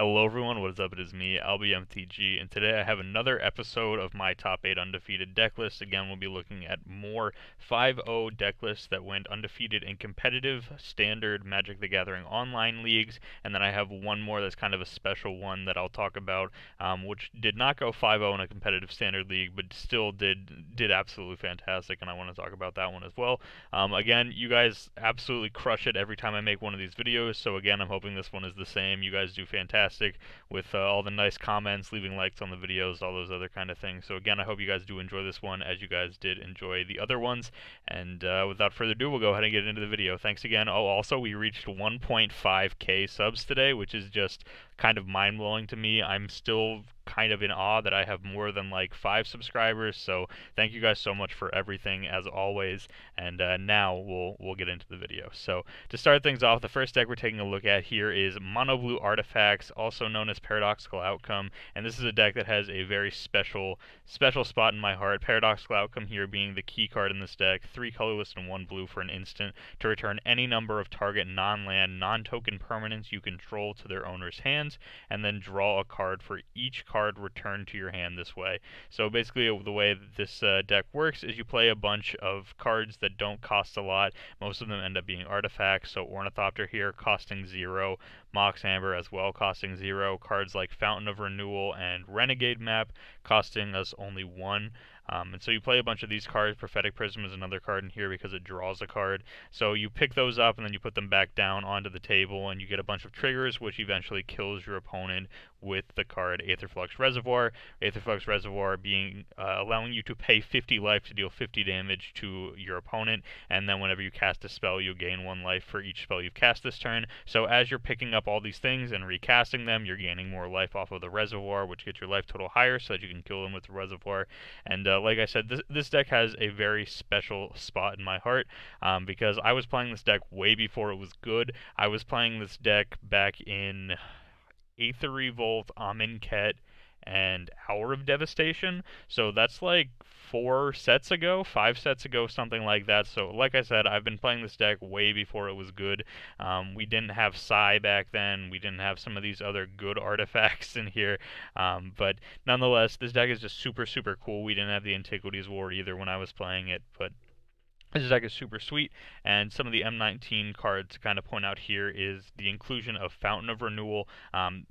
Hello everyone, what is up? It is me, AlbyMTG, and today I have another episode of my top 8 undefeated deck list. Again, we'll be looking at more 5-0 deck lists that went undefeated in competitive, standard Magic the Gathering online leagues, and then I have one more that's kind of a special one that I'll talk about, which did not go 5-0 in a competitive standard league, but still did absolutely fantastic, and I want to talk about that one as well. Again, you guys absolutely crush it every time I make one of these videos, so again, I'm hoping this one is the same. You guys do fantastic with all the nice comments, leaving likes on the videos, all those other kind of things. So again, I hope you guys do enjoy this one as you guys did enjoy the other ones. And without further ado, we'll go ahead and get into the video. Thanks again. Oh, also, we reached 1.5k subs today, which is just kind of mind-blowing to me. I'm still kind of in awe that I have more than like 5 subscribers, so thank you guys so much for everything as always. And now we'll get into the video. So to start things off, the first deck we're taking a look at here is Mono Blue Artifacts, also known as Paradoxical Outcome, and this is a deck that has a very special spot in my heart. Paradoxical Outcome here being the key card in this deck, 3 colorless and 1 blue for an instant to return any number of target non-land, non-token permanents you control to their owner's hands, and then draw a card for each card returned to your hand this way. So basically the way that this deck works is you play a bunch of cards that don't cost a lot. Most of them end up being artifacts, so Ornithopter here costing 0, Mox Amber as well costing 0, cards like Fountain of Renewal and Renegade Map costing us only 1. And so you play a bunch of these cards. Prophetic Prism is another card in here because it draws a card. So you pick those up and then you put them back down onto the table and you get a bunch of triggers which eventually kills your opponent with the card Aetherflux Reservoir. Aetherflux Reservoir being allowing you to pay 50 life to deal 50 damage to your opponent, and then whenever you cast a spell you gain 1 life for each spell you've cast this turn. So as you're picking up all these things and recasting them, you're gaining more life off of the reservoir, which gets your life total higher so that you can kill them with the reservoir. And like I said, this deck has a very special spot in my heart because I was playing this deck way before it was good. I was playing this deck back in Aether Revolt, Amonkhet, and Hour of Devastation. So that's like 4 sets ago, 5 sets ago, something like that. So like I said, I've been playing this deck way before it was good. We didn't have Psy back then. We didn't have some of these other good artifacts in here. But nonetheless, this deck is just super, super cool. We didn't have the Antiquities War either when I was playing it, but this deck is super sweet, and some of the M19 cards to kind of point out here is the inclusion of Fountain of Renewal.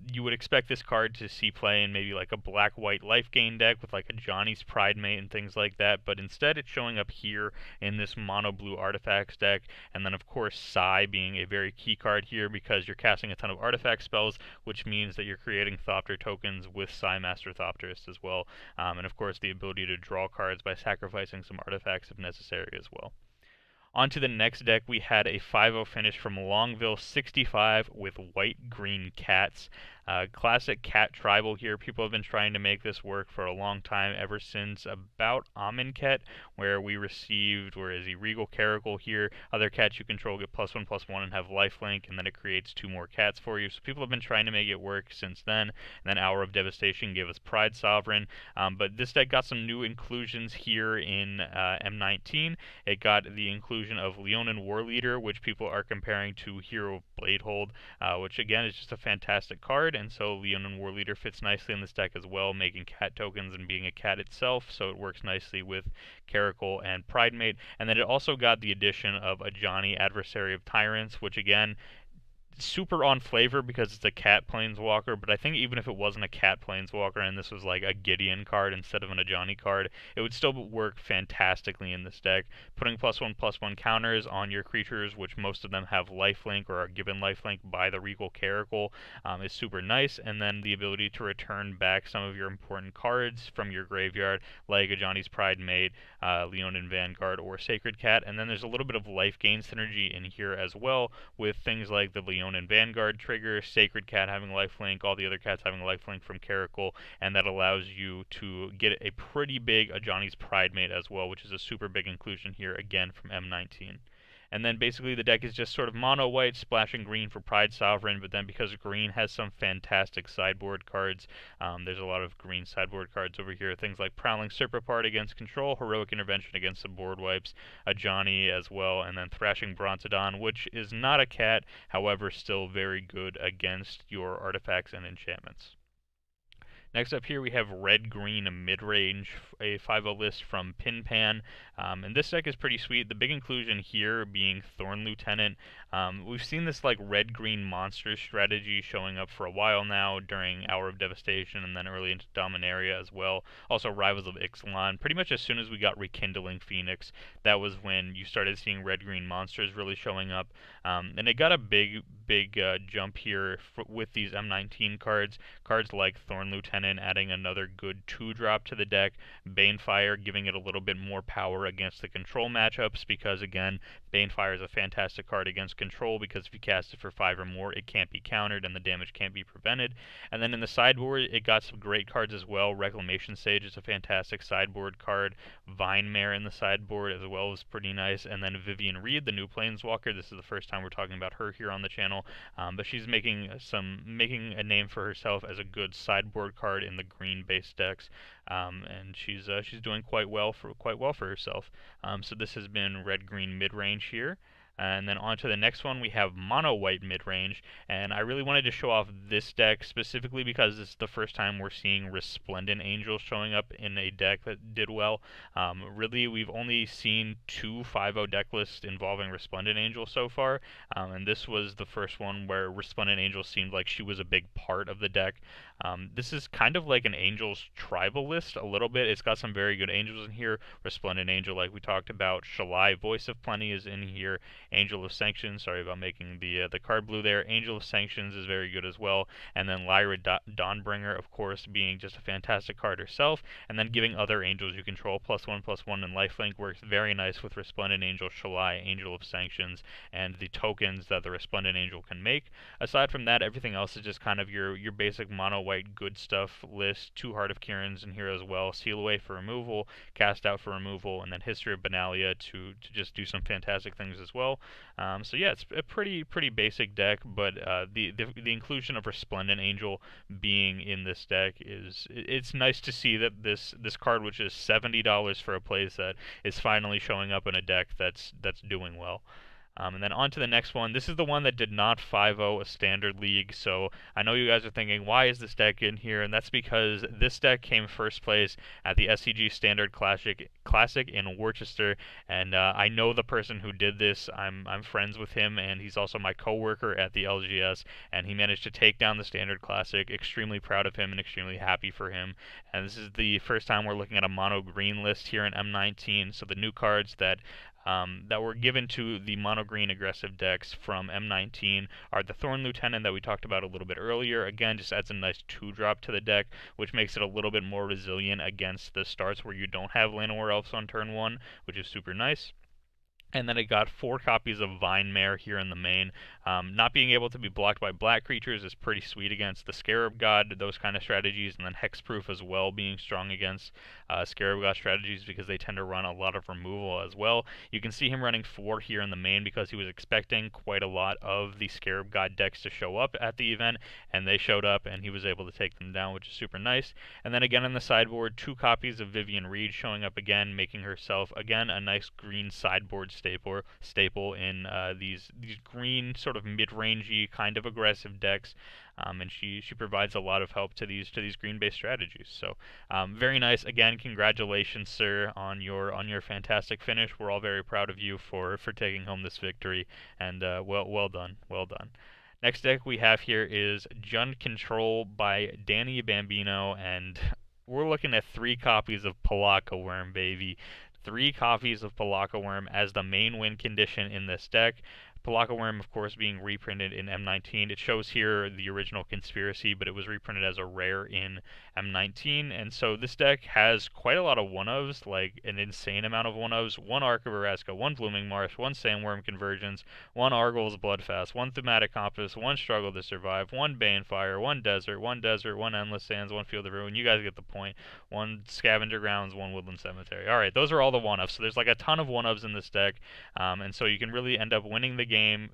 You would expect this card to see play in maybe like a black-white life gain deck with like a Johnny's Pridemate and things like that, but instead it's showing up here in this mono blue artifacts deck, and then of course Psy being a very key card here because you're casting a ton of artifact spells, which means that you're creating Thopter tokens with Psy Master Thopterist as well, and of course the ability to draw cards by sacrificing some artifacts if necessary as well. On to the next deck, we had a 5-0 finish from Longueville 65 with white-green cats. Classic cat tribal here. People have been trying to make this work for a long time, ever since about Amonkhet, where we received, where is he, Regal Caracal here. Other cats you control get +1/+1 and have lifelink, and then it creates 2 more cats for you. So people have been trying to make it work since then. And then Hour of Devastation gave us Pride Sovereign. But this deck got some new inclusions here in M19. It got the inclusion of Leonin Warleader, which people are comparing to Hero Bladehold, which again is just a fantastic card. And so Leonin Warleader fits nicely in this deck as well, making cat tokens and being a cat itself, so it works nicely with Caracal and Pridemate. And then it also got the addition of a Johnny, Adversary of Tyrants, which again, super on flavor because it's a cat planeswalker, but I think even if it wasn't a cat planeswalker and this was like a Gideon card instead of an Ajani card, it would still work fantastically in this deck. Putting +1/+1 counters on your creatures, which most of them have lifelink or are given lifelink by the Regal Caracal, is super nice, and then the ability to return back some of your important cards from your graveyard, like Ajani's Pridemate, Leonin Vanguard, or Sacred Cat. And then there's a little bit of life gain synergy in here as well with things like the Leonin and Vanguard trigger, Sacred Cat having lifelink, all the other cats having lifelink from Caracal, and that allows you to get a pretty big Ajani's Pridemate as well, which is a super big inclusion here again from M19. And then basically the deck is just sort of mono white, splashing green for Pride Sovereign, but then because green has some fantastic sideboard cards, there's a lot of green sideboard cards over here. Things like Prowling Serpapart against control, Heroic Intervention against the board wipes, a Johnny as well, and then Thrashing Brontodon, which is not a cat, however still very good against your artifacts and enchantments. Next up here we have red-green mid-range, a 5-0 list from Pinpan, and this deck is pretty sweet. The big inclusion here being Thorn Lieutenant. We've seen this like red-green monster strategy showing up for a while now during Hour of Devastation and then early into Dominaria as well. Also Rivals of Ixalan. Pretty much as soon as we got Rekindling Phoenix, that was when you started seeing red-green monsters really showing up. And it got a big jump here with these M19 cards. Cards like Thorn Lieutenant adding another good 2-drop to the deck, Banefire giving it a little bit more power against the control matchups because, again, Banefire is a fantastic card against control because if you cast it for 5 or more, it can't be countered and the damage can't be prevented. And then in the sideboard, it got some great cards as well. Reclamation Sage is a fantastic sideboard card. Vine Mare in the sideboard as well is pretty nice. And then Vivian Reed, the new Planeswalker. This is the first time we're talking about her here on the channel, but she's making a name for herself as a good sideboard card in the green-based decks, and she's doing quite well for herself. So this has been red-green mid-range here. And then on to the next one, we have mono white mid-range, and I really wanted to show off this deck specifically because it's the first time we're seeing Resplendent Angel showing up in a deck that did well. Really, we've only seen 2 5-0 deck lists involving Resplendent Angel so far, and this was the first one where Resplendent Angel seemed like she was a big part of the deck. This is kind of like an Angels tribal list a little bit. It's got some very good Angels in here. Resplendent Angel, like we talked about. Shalai, Voice of Plenty, is in here. Angel of Sanctions, sorry about making the card blue there. Angel of Sanctions is very good as well. And then Lyra Dawnbringer, of course, being just a fantastic card herself. And then giving other angels you control +1/+1 and lifelink works very nice with Resplendent Angel, Shalai, Angel of Sanctions, and the tokens that the Resplendent Angel can make. Aside from that, everything else is just kind of your basic mono white good stuff list. 2 Heart of Kirans in here as well. Seal Away for removal, Cast Out for removal, and then History of Benalia to just do some fantastic things as well. So yeah, it's a pretty basic deck, but the inclusion of Resplendent Angel being in this deck it's nice to see that this card, which is $70 for a playset, is finally showing up in a deck that's doing well. And then on to the next one. This is the one that did not 5-0 a standard league, so I know you guys are thinking, why is this deck in here? And that's because this deck came first place at the SCG Standard Classic in Worcester, and I know the person who did this. I'm friends with him, and he's also my coworker at the LGS, and he managed to take down the Standard Classic. Extremely proud of him and extremely happy for him. And this is the first time we're looking at a mono green list here in M19, so the new cards that were given to the mono-green aggressive decks from M19 are the Thorn Lieutenant that we talked about a little bit earlier. Again, just adds a nice 2-drop to the deck, which makes it a little bit more resilient against the starts where you don't have Llanowar Elves on turn 1, which is super nice. And then it got 4 copies of Vine Mare here in the main. Not being able to be blocked by black creatures is pretty sweet against the Scarab God, those kind of strategies, and then Hexproof as well being strong against Scarab God strategies because they tend to run a lot of removal as well. You can see him running 4 here in the main because he was expecting quite a lot of the Scarab God decks to show up at the event, and they showed up, and he was able to take them down, which is super nice. And then again on the sideboard, 2 copies of Vivian Reed showing up again, making herself, again, a nice green sideboard staple in these green sort of mid-rangey kind of aggressive decks, and she provides a lot of help to these green-based strategies. So very nice. Again, congratulations, sir, on your fantastic finish. We're all very proud of you for taking home this victory, and well done. Next deck we have here is Jund Control by Danny Bambino, and we're looking at 3 copies of Pelakka Wurm, baby. 3 copies of Pelakka Wurm as the main win condition in this deck. Palaka Worm, of course, being reprinted in M19. It shows here the original Conspiracy, but it was reprinted as a rare in M19, and so this deck has quite a lot of 1-ofs, like an insane amount of 1-ofs. 1 Arc of Araska, 1 Blooming Marsh, 1 Sandworm Convergence, 1 Argle's Bloodfast, 1 Thematic Compass, 1 Struggle to Survive, 1 Banefire, 1 Desert, 1 Endless Sands, 1 Field of Ruin. You guys get the point. 1 Scavenger Grounds, 1 Woodland Cemetery. Alright, those are all the 1-ofs, so there's like a ton of 1-ofs in this deck, and so you can really end up winning the game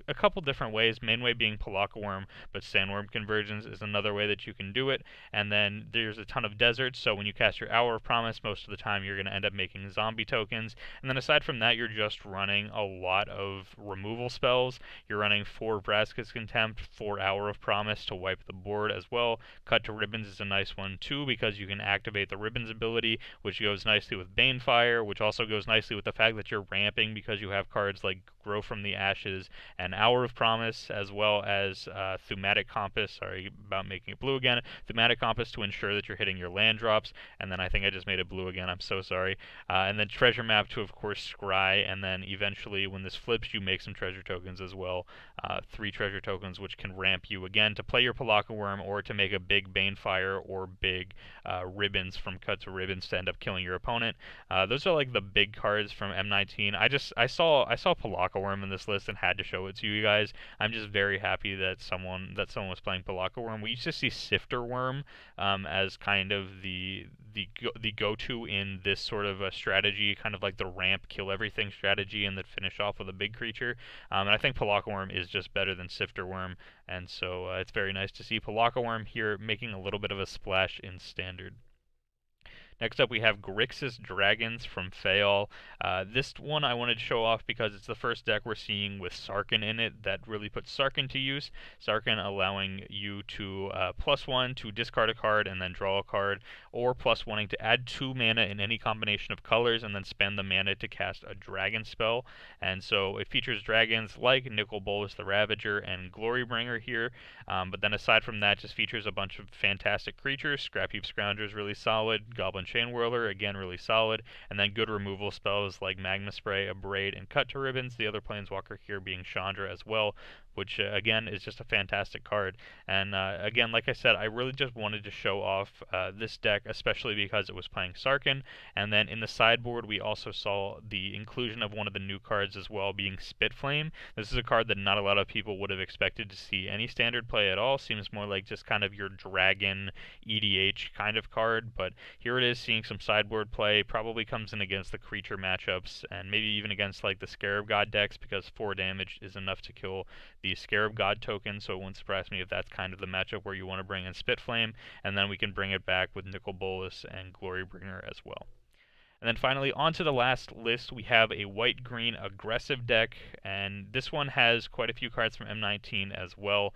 a couple different ways, main way being Palaka Worm, but Sandworm Convergence is another way that you can do it. And then there's a ton of deserts, so when you cast your Hour of Promise, most of the time you're going to end up making zombie tokens. And then aside from that, you're just running a lot of removal spells. You're running 4 Vraska's Contempt, 4 Hour of Promise to wipe the board as well. Cut to Ribbons is a nice one too, because you can activate the Ribbons ability, which goes nicely with Banefire, which also goes nicely with the fact that you're ramping because you have cards like Grow from the Ashes and Hour of Promise, as well as Thematic Compass. Sorry about making it blue again. Thematic Compass to ensure that you're hitting your land drops, and then I think I just made it blue again. I'm so sorry. And then Treasure Map to, of course, scry, and then eventually when this flips, you make some treasure tokens as well. 3 treasure tokens, which can ramp you again to play your Palaka Worm or to make a big Banefire or big Ribbons from Cut to Ribbons to end up killing your opponent. Those are like the big cards from M19. I saw Palaka Worm in this list and had to show it to you guys. I'm just very happy that someone was playing Palaka Worm. We used to see Sifter Worm as kind of the go-to in this sort of a strategy, kind of like the ramp, kill everything strategy, and then finish off with a big creature. And I think Palaka Worm is just better than Sifter Worm, and so it's very nice to see Palaka Worm here making a little bit of a splash in Standard. Next up, we have Grixis Dragons from Fayal. This one I wanted to show off because it's the first deck we're seeing with Sarkhan in it that really puts Sarkhan to use. Sarkhan allowing you to +1 to discard a card and then draw a card, or +1 to add 2 mana in any combination of colors and then spend the mana to cast a dragon spell. And so it features dragons like Nicol Bolas the Ravager and Glorybringer here, but then aside from that, just features a bunch of fantastic creatures. Scrapheap Scrounger is really solid. Goblin Chain Whirler, again, really solid. And then good removal spells like Magma Spray, Abrade, and Cut to Ribbons. The other Planeswalker here being Chandra as well, which, again, is just a fantastic card. And, again, like I said, I really just wanted to show off this deck, especially because it was playing Sarkhan. And then in the sideboard, we also saw the inclusion of one of the new cards as well, being Spitflame. This is a card that not a lot of people would have expected to see any Standard play at all. Seems more like just kind of your Dragon EDH kind of card, but here it is seeing some sideboard play. Probably comes in against the creature matchups, and maybe even against like the Scarab God decks, because 4 damage is enough to kill the Scarab God token, so it wouldn't surprise me if that's kind of the matchup where you want to bring in Spitflame, and then we can bring it back with Nicol Bolas and Glorybringer as well. And then finally, on to the last list, we have a white-green aggressive deck, and this one has quite a few cards from M19 as well.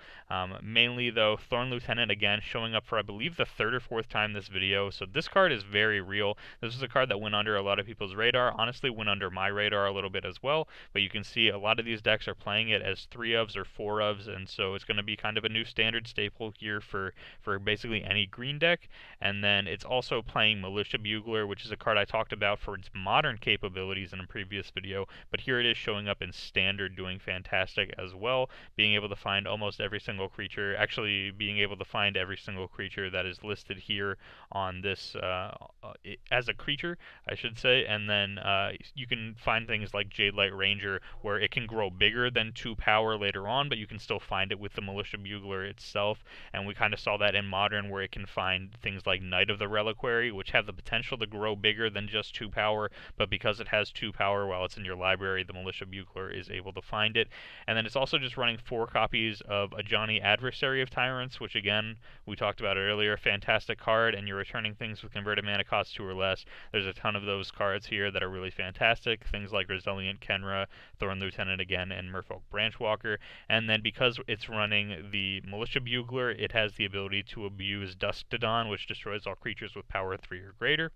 Mainly, though, Thorn Lieutenant, again, showing up for, I believe, the 3rd or 4th time this video. So this card is very real. This is a card that went under a lot of people's radar. Honestly, went under my radar a little bit as well, but you can see a lot of these decks are playing it as 3-ofs or 4-ofs, and so it's going to be kind of a new Standard staple here for basically any green deck. And then it's also playing Militia Bugler, which is a card I talked about for its modern capabilities in a previous video, but here it is showing up in Standard doing fantastic as well, being able to find almost every single creature, actually being able to find every single creature that is listed here on this as a creature, I should say. And then you can find things like Jadelight Ranger, where it can grow bigger than 2 power later on, but you can still find it with the Militia Bugler itself. And we kind of saw that in Modern, where it can find things like Knight of the Reliquary, which have the potential to grow bigger than just 2 power, but because it has 2 power while it's in your library, the Militia Bugler is able to find it. And then it's also just running 4 copies of Ajani, Adversary of Tyrants, which again, we talked about earlier, fantastic card, and you're returning things with converted mana cost 2 or less. There's a ton of those cards here that are really fantastic, things like Resilient Kenra, Thorn Lieutenant again, and Merfolk Branchwalker. And then because it's running the Militia Bugler, it has the ability to abuse Dusk to Dawn, which destroys all creatures with power 3 or greater.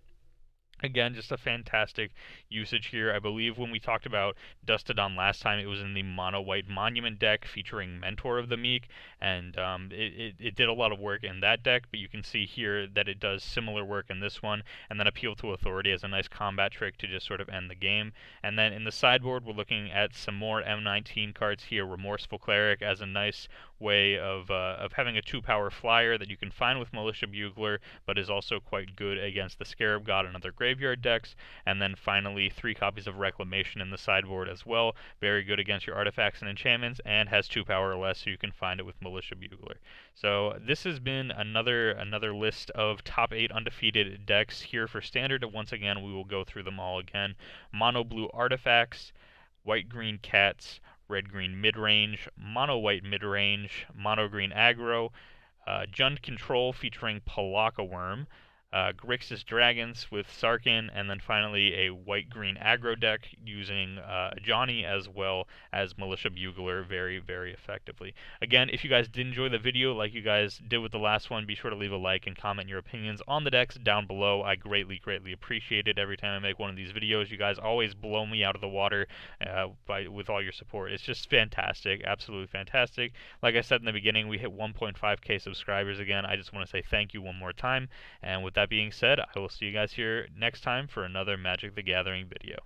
Again, just a fantastic usage here. I believe when we talked about Dustodon last time, it was in the mono white monument deck featuring Mentor of the Meek, and it did a lot of work in that deck, but you can see here that it does similar work in this one, and then Appeal to Authority as a nice combat trick to just sort of end the game. And then in the sideboard, we're looking at some more M19 cards here. Remorseful Cleric as a nice way of having a 2-power flyer that you can find with Militia Bugler, but is also quite good against the Scarab God and other graveyard decks. And then finally, 3 copies of Reclamation in the sideboard as well. Very good against your artifacts and enchantments, and has 2 power or less, so you can find it with Militia Bugler. So this has been another list of top 8 undefeated decks here for Standard. Once again, we will go through them all again. Mono blue artifacts, white green cats, red green midrange, mono white midrange, mono green aggro, Jund Control featuring Palaka Worm, Grixis Dragons with Sarkin, and then finally a white-green aggro deck using Johnny as well as Militia Bugler very, very effectively. Again, if you guys did enjoy the video like you guys did with the last one, be sure to leave a like and comment your opinions on the decks down below. I greatly, greatly appreciate it every time I make one of these videos. You guys always blow me out of the water with all your support. It's just fantastic, absolutely fantastic. Like I said in the beginning, we hit 1.5k subscribers again. I just want to say thank you one more time, and with that being said, I will see you guys here next time for another Magic the Gathering video.